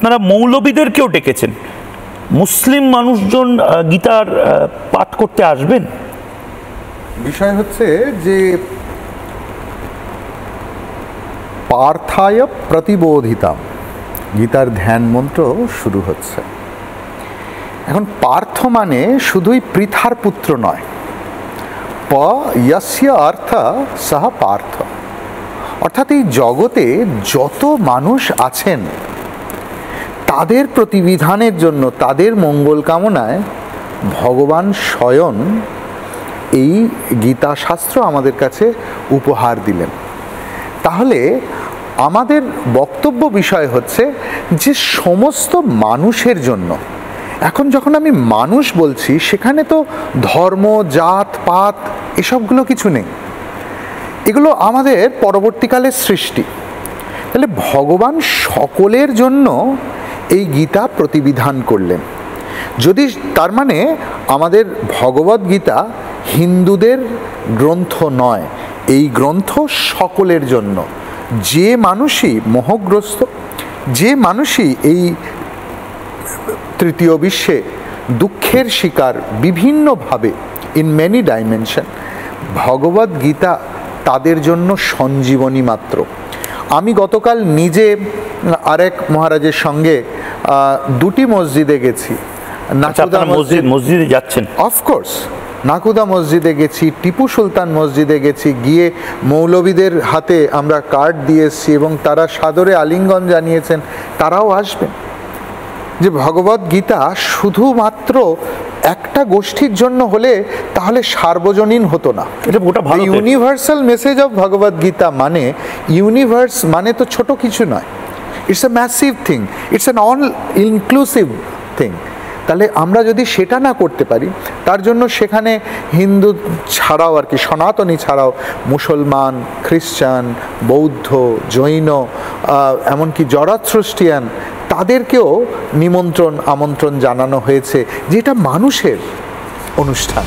আপনারা মৌলবীদেরকেও ডেকেছেন, মুসলিম মানুষজন গীতার পাঠ করতে আসবেন? বিষয় হচ্ছে যে পার্থায় প্রতিবোধিতাম, গীতার ধ্যান মন্ত্র শুরু হচ্ছে। এখন পার্থ মানে শুধুই পৃথার পুত্র নয়, প ইয়স্য অর্থ সহ পার্থ, অর্থাৎ এই জগতে যত মানুষ আছেন তাদের প্রতিবিধানের জন্য, তাদের মঙ্গল কামনায় ভগবান স্বয়ং এই গীতা শাস্ত্র আমাদের কাছে উপহার দিলেন। তাহলে আমাদের বক্তব্য বিষয় হচ্ছে যে সমস্ত মানুষের জন্য। এখন যখন আমি মানুষ বলছি, সেখানে তো ধর্ম, জাত পাত এসবগুলো কিছু নেই, এগুলো আমাদের পরবর্তীকালের সৃষ্টি। তাহলে ভগবান সকলের জন্য এই গীতা প্রতিবিধান করলেন। যদি তার মানে আমাদের ভগবদ গীতা হিন্দুদের গ্রন্থ নয়, এই গ্রন্থ সকলের জন্য। যে মানুষই মোহগ্রস্ত, যে মানুষই এই তৃতীয় বিশ্বে দুঃখের শিকার বিভিন্নভাবে, ইন মেনি ডাইমেনশন, ভগবদ গীতা তাদের জন্য সঞ্জীবনী মাত্র। আমি গতকাল নিজে আরেক মহারাজের সঙ্গে দুটি মসজিদে গেছি। মসজিদে যাচ্ছেন? অফকোর্স, নাকুদা মসজিদে গেছি, টিপু সুলতান মসজিদে গেছি, গিয়ে মৌলবীদের হাতে আমরা কার্ড দিয়ে এসেছি এবং তারা সাদরে আলিঙ্গন জানিয়েছেন তারাও আসবেন। যে ভগবদ গীতা শুধুমাত্র একটা গোষ্ঠীর জন্য হলে তাহলে সার্বজনীন হতো না। ইউনিভার্সাল মেসেজ অফ ভগবদ গীতা মানে, ইউনিভার্স মানে তো ছোট কিছু নয়, it's a massive thing, it's an all inclusive thing. তাহলে আমরা যদি সেটা না করতে পারি, তার জন্য সেখানে হিন্দু ছাড়াও আর কি, সনাতনী ছাড়াও মুসলমান, খ্রিস্টান, বৌদ্ধ, জৈন, এমনকি জরাথ্রস্টিয়ান, তাদেরকেও আমন্ত্রণ জানানো হয়েছে যে এটা মানুষের অনুষ্ঠান।